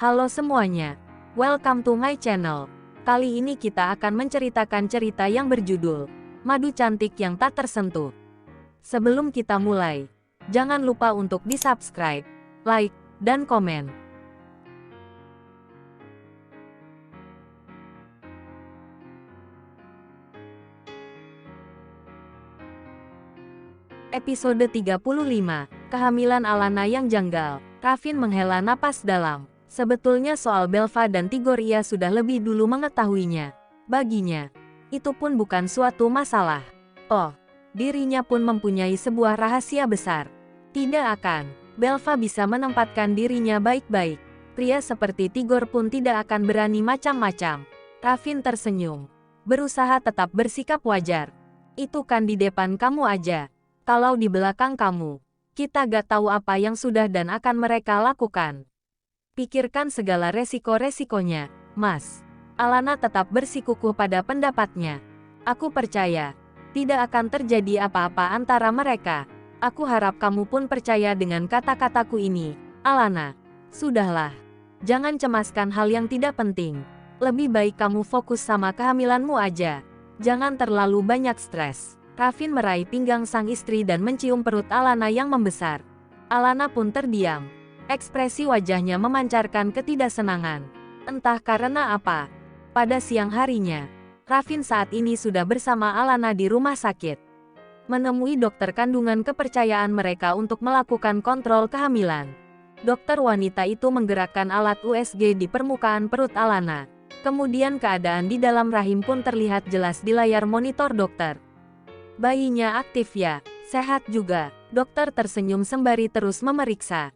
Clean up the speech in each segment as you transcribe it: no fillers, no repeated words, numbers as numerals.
Halo semuanya, welcome to my channel. Kali ini kita akan menceritakan cerita yang berjudul Madu Cantik yang Tak Tersentuh. Sebelum kita mulai, jangan lupa untuk di-subscribe, like, dan komen. Episode 35, Kehamilan Alana yang Janggal. Ravin menghela napas dalam. Sebetulnya soal Belva dan Tigor ia sudah lebih dulu mengetahuinya. Baginya, itu pun bukan suatu masalah. Oh, dirinya pun mempunyai sebuah rahasia besar. Tidak akan Belva bisa menempatkan dirinya baik-baik. Pria seperti Tigor pun tidak akan berani macam-macam. Ravin tersenyum, berusaha tetap bersikap wajar. Itu kan di depan kamu aja. Kalau di belakang kamu, kita gak tahu apa yang sudah dan akan mereka lakukan. Pikirkan segala resiko-resikonya, Mas. Alana tetap bersikukuh pada pendapatnya. Aku percaya, tidak akan terjadi apa-apa antara mereka. Aku harap kamu pun percaya dengan kata-kataku ini, Alana. Sudahlah, jangan cemaskan hal yang tidak penting. Lebih baik kamu fokus sama kehamilanmu aja. Jangan terlalu banyak stres. Ravin meraih pinggang sang istri dan mencium perut Alana yang membesar. Alana pun terdiam. Ekspresi wajahnya memancarkan ketidaksenangan. Entah karena apa. Pada siang harinya, Ravin saat ini sudah bersama Alana di rumah sakit. Menemui dokter kandungan kepercayaan mereka untuk melakukan kontrol kehamilan. Dokter wanita itu menggerakkan alat USG di permukaan perut Alana. Kemudian keadaan di dalam rahim pun terlihat jelas di layar monitor dokter. Bayinya aktif ya, sehat juga. Dokter tersenyum sembari terus memeriksa.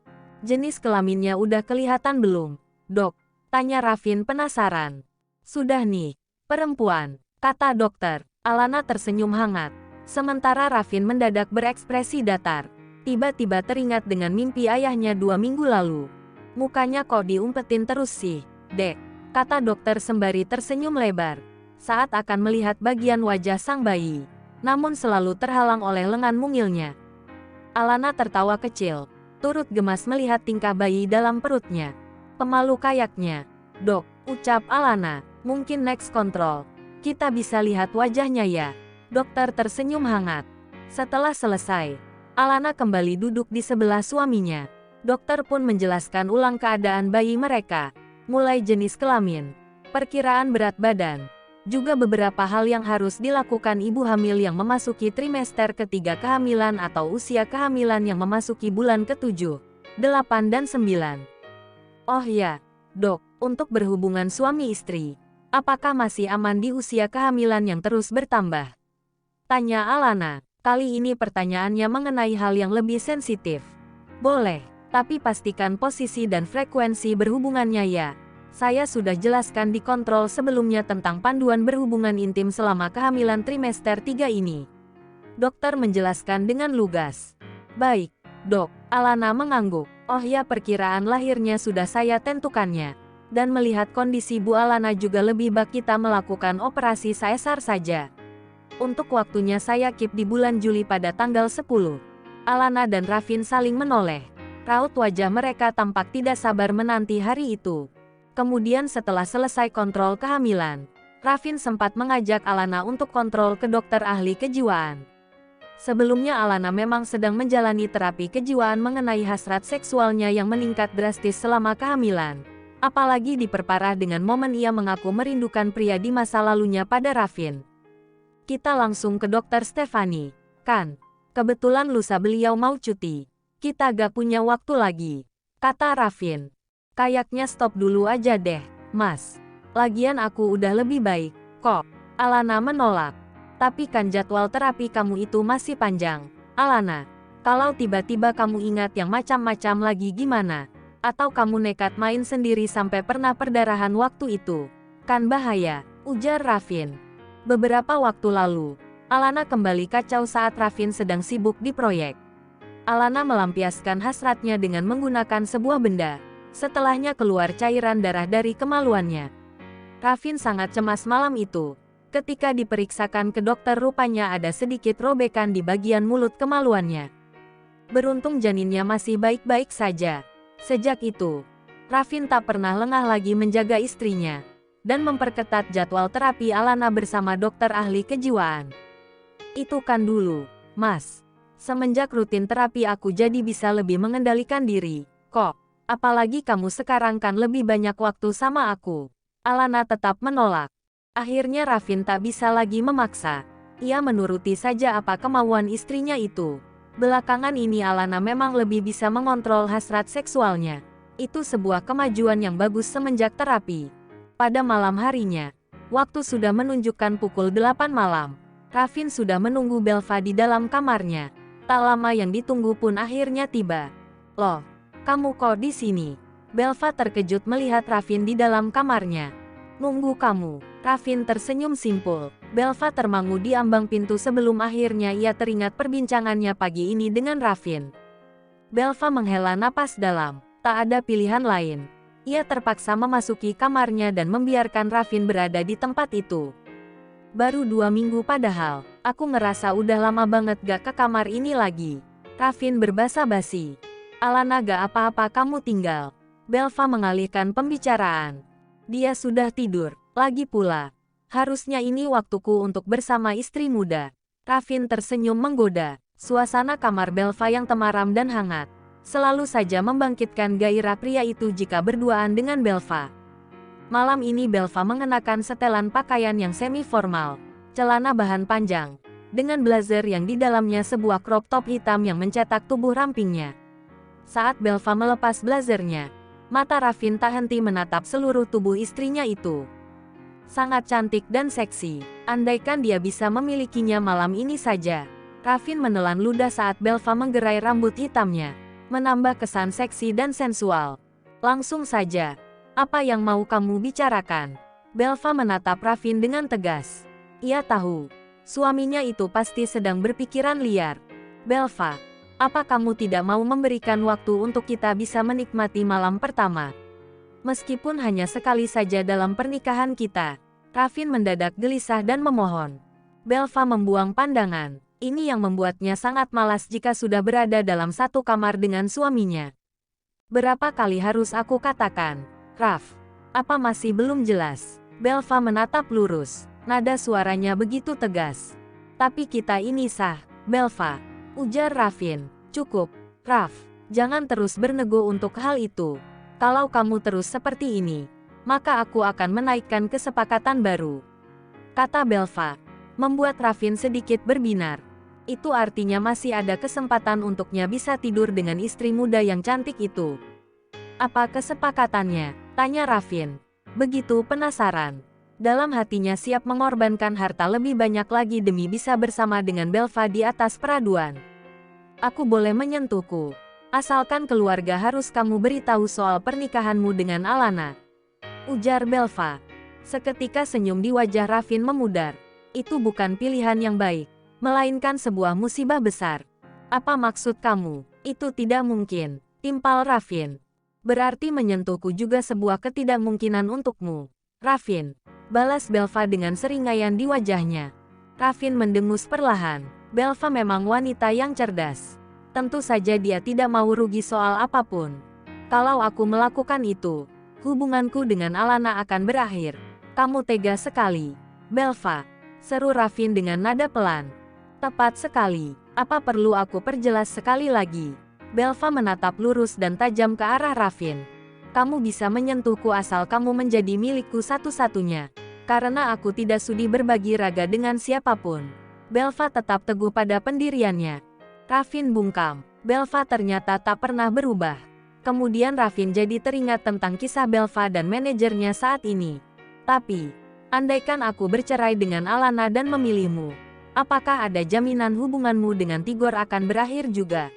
Jenis kelaminnya udah kelihatan belum, Dok? Tanya Ravin penasaran. Sudah nih, perempuan, kata dokter. Alana tersenyum hangat. Sementara Ravin mendadak berekspresi datar. Tiba-tiba teringat dengan mimpi ayahnya 2 minggu lalu. Mukanya kok diumpetin terus sih, Dek? Kata dokter sembari tersenyum lebar. Saat akan melihat bagian wajah sang bayi. Namun selalu terhalang oleh lengan mungilnya. Alana tertawa kecil, turut gemas melihat tingkah bayi dalam perutnya. Pemalu kayaknya. Dok, ucap Alana, mungkin next control. Kita bisa lihat wajahnya ya. Dokter tersenyum hangat. Setelah selesai, Alana kembali duduk di sebelah suaminya. Dokter pun menjelaskan ulang keadaan bayi mereka. Mulai jenis kelamin, perkiraan berat badan, juga beberapa hal yang harus dilakukan ibu hamil yang memasuki trimester ketiga kehamilan atau usia kehamilan yang memasuki bulan ke-7, 8 dan 9. Oh ya, Dok, untuk berhubungan suami istri, apakah masih aman di usia kehamilan yang terus bertambah? Tanya Alana. Kali ini pertanyaannya mengenai hal yang lebih sensitif. Boleh, tapi pastikan posisi dan frekuensi berhubungannya ya. Saya sudah jelaskan di kontrol sebelumnya tentang panduan berhubungan intim selama kehamilan trimester 3 ini. Dokter menjelaskan dengan lugas. Baik, Dok. Alana mengangguk. Oh ya, perkiraan lahirnya sudah saya tentukannya. Dan melihat kondisi Bu Alana juga lebih baik kita melakukan operasi sesar saja. Untuk waktunya saya keep di bulan Juli pada tanggal 10. Alana dan Ravin saling menoleh. Raut wajah mereka tampak tidak sabar menanti hari itu. Kemudian setelah selesai kontrol kehamilan, Ravin sempat mengajak Alana untuk kontrol ke dokter ahli kejiwaan. Sebelumnya Alana memang sedang menjalani terapi kejiwaan mengenai hasrat seksualnya yang meningkat drastis selama kehamilan. Apalagi diperparah dengan momen ia mengaku merindukan pria di masa lalunya pada Ravin. Kita langsung ke dokter Stefani, kan? Kebetulan lusa beliau mau cuti. Kita gak punya waktu lagi, kata Ravin. Kayaknya stop dulu aja deh, Mas. Lagian aku udah lebih baik, kok. Alana menolak. Tapi kan jadwal terapi kamu itu masih panjang. Alana, kalau tiba-tiba kamu ingat yang macam-macam lagi gimana? Atau kamu nekat main sendiri sampai pernah perdarahan waktu itu? Kan bahaya, ujar Ravin. Beberapa waktu lalu, Alana kembali kacau saat Ravin sedang sibuk di proyek. Alana melampiaskan hasratnya dengan menggunakan sebuah benda. Setelahnya keluar cairan darah dari kemaluannya. Ravin sangat cemas malam itu. Ketika diperiksakan ke dokter rupanya ada sedikit robekan di bagian mulut kemaluannya. Beruntung janinnya masih baik-baik saja. Sejak itu, Rafin tak pernah lengah lagi menjaga istrinya dan memperketat jadwal terapi Alana bersama dokter ahli kejiwaan. Itu kan dulu, Mas. Semenjak rutin terapi aku jadi bisa lebih mengendalikan diri. Kok, apalagi kamu sekarang kan lebih banyak waktu sama aku. Alana tetap menolak. Akhirnya Rafin tak bisa lagi memaksa. Ia menuruti saja apa kemauan istrinya itu. Belakangan ini Alana memang lebih bisa mengontrol hasrat seksualnya. Itu sebuah kemajuan yang bagus semenjak terapi. Pada malam harinya, waktu sudah menunjukkan pukul 8 malam. Rafin sudah menunggu Belva di dalam kamarnya. Tak lama yang ditunggu pun akhirnya tiba. Loh, kamu kok di sini? Belva terkejut melihat Rafin di dalam kamarnya. Nunggu kamu. Rafin tersenyum simpul. Belva termangu di ambang pintu sebelum akhirnya ia teringat perbincangannya pagi ini dengan Rafin. Belva menghela napas dalam. Tak ada pilihan lain. Ia terpaksa memasuki kamarnya dan membiarkan Rafin berada di tempat itu. Baru 2 minggu padahal, aku ngerasa udah lama banget gak ke kamar ini lagi. Rafin berbasa-basi. Alana gak apa-apa kamu tinggal. Belva mengalihkan pembicaraan. Dia sudah tidur, lagi pula. Harusnya ini waktuku untuk bersama istri muda. Rafin tersenyum menggoda. Suasana kamar Belva yang temaram dan hangat selalu saja membangkitkan gairah pria itu jika berduaan dengan Belva. Malam ini Belva mengenakan setelan pakaian yang semi-formal, celana bahan panjang, dengan blazer yang di dalamnya sebuah crop top hitam yang mencetak tubuh rampingnya. Saat Belva melepas blazernya, mata Rafin tak henti menatap seluruh tubuh istrinya itu. Sangat cantik dan seksi, andaikan dia bisa memilikinya malam ini saja. Rafin menelan ludah saat Belva menggerai rambut hitamnya, menambah kesan seksi dan sensual. Langsung saja, apa yang mau kamu bicarakan? Belva menatap Rafin dengan tegas. Ia tahu, suaminya itu pasti sedang berpikiran liar. Belva, apa kamu tidak mau memberikan waktu untuk kita bisa menikmati malam pertama? Meskipun hanya sekali saja dalam pernikahan kita. Rafin mendadak gelisah dan memohon. Belva membuang pandangan. Ini yang membuatnya sangat malas jika sudah berada dalam satu kamar dengan suaminya. Berapa kali harus aku katakan, Raf? Apa masih belum jelas? Belva menatap lurus. Nada suaranya begitu tegas. Tapi kita ini sah, Belva. Ujar Rafin. Cukup, Raf. Jangan terus bernego untuk hal itu. Kalau kamu terus seperti ini, maka aku akan menaikkan kesepakatan baru. Kata Belva. Membuat Rafin sedikit berbinar. Itu artinya masih ada kesempatan untuknya bisa tidur dengan istri muda yang cantik itu. Apa kesepakatannya? Tanya Rafin. Begitu penasaran. Dalam hatinya siap mengorbankan harta lebih banyak lagi demi bisa bersama dengan Belva di atas peraduan. Aku boleh menyentuhku. Asalkan keluarga harus kamu beritahu soal pernikahanmu dengan Alana. Ujar Belva. Seketika senyum di wajah Rafin memudar. Itu bukan pilihan yang baik, melainkan sebuah musibah besar. Apa maksud kamu? Itu tidak mungkin, timpal Rafin. Berarti menyentuhku juga sebuah ketidakmungkinan untukmu. Rafin, balas Belva dengan seringaian di wajahnya. Rafin mendengus perlahan. Belva memang wanita yang cerdas. Tentu saja dia tidak mau rugi soal apapun. Kalau aku melakukan itu, hubunganku dengan Alana akan berakhir. Kamu tega sekali, Belva. Seru Rafin dengan nada pelan. Tepat sekali. Apa perlu aku perjelas sekali lagi? Belva menatap lurus dan tajam ke arah Rafin. Kamu bisa menyentuhku asal kamu menjadi milikku satu-satunya. Karena aku tidak sudi berbagi raga dengan siapapun. Belva tetap teguh pada pendiriannya. Rafin bungkam. Belva ternyata tak pernah berubah. Kemudian Rafin jadi teringat tentang kisah Belva dan manajernya saat ini. Tapi, andaikan aku bercerai dengan Alana dan memilihmu, apakah ada jaminan hubunganmu dengan Tigor akan berakhir juga?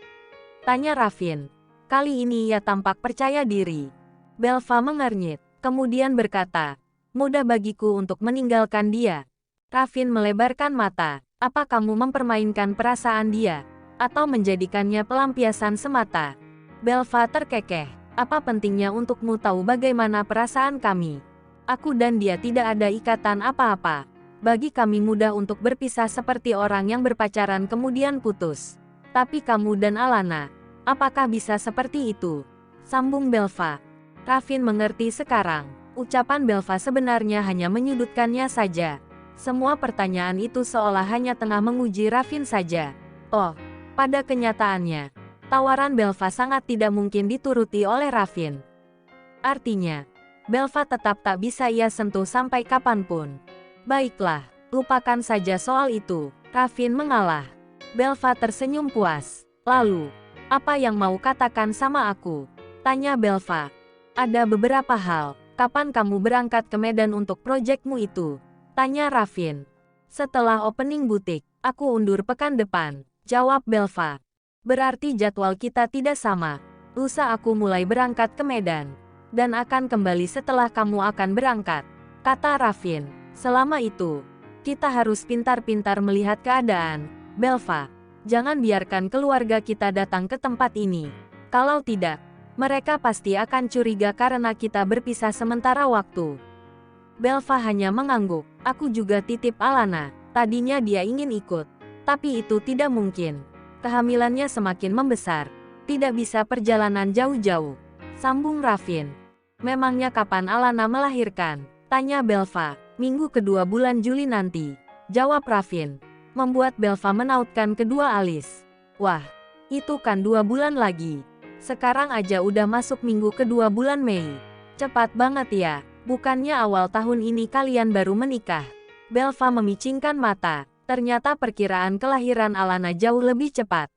Tanya Rafin. Kali ini ia tampak percaya diri. Belva mengernyit, kemudian berkata, mudah bagiku untuk meninggalkan dia. Rafin melebarkan mata. Apa kamu mempermainkan perasaan dia? Atau menjadikannya pelampiasan semata? Belva terkekeh. Apa pentingnya untukmu tahu bagaimana perasaan kami? Aku dan dia tidak ada ikatan apa-apa. Bagi kami mudah untuk berpisah seperti orang yang berpacaran kemudian putus. Tapi kamu dan Alana, apakah bisa seperti itu? Sambung Belva. Rafin mengerti sekarang. Ucapan Belva sebenarnya hanya menyudutkannya saja. Semua pertanyaan itu seolah hanya tengah menguji Rafin saja. Oh, pada kenyataannya, tawaran Belva sangat tidak mungkin dituruti oleh Rafin. Artinya, Belva tetap tak bisa ia sentuh sampai kapanpun. Baiklah, lupakan saja soal itu. Rafin mengalah. Belva tersenyum puas. Lalu, apa yang mau katakan sama aku? Tanya Belva. Ada beberapa hal. Kapan kamu berangkat ke Medan untuk proyekmu itu? Tanya Rafin. Setelah opening butik, aku undur pekan depan. Jawab Belva. Berarti jadwal kita tidak sama. Lusa aku mulai berangkat ke Medan. Dan akan kembali setelah kamu akan berangkat. Kata Rafin. Selama itu, kita harus pintar-pintar melihat keadaan. Belva, jangan biarkan keluarga kita datang ke tempat ini. Kalau tidak, mereka pasti akan curiga karena kita berpisah sementara waktu. Belva hanya mengangguk. Aku juga titip Alana. Tadinya dia ingin ikut. Tapi itu tidak mungkin. Kehamilannya semakin membesar. Tidak bisa perjalanan jauh-jauh. Sambung Rafin. Memangnya kapan Alana melahirkan? Tanya Belva. Minggu kedua bulan Juli nanti. Jawab Rafin. Membuat Belva menautkan kedua alis. Wah, itu kan 2 bulan lagi. Sekarang aja udah masuk minggu kedua bulan Mei. Cepat banget ya, bukannya awal tahun ini kalian baru menikah. Belva memicingkan mata, ternyata perkiraan kelahiran Alana jauh lebih cepat.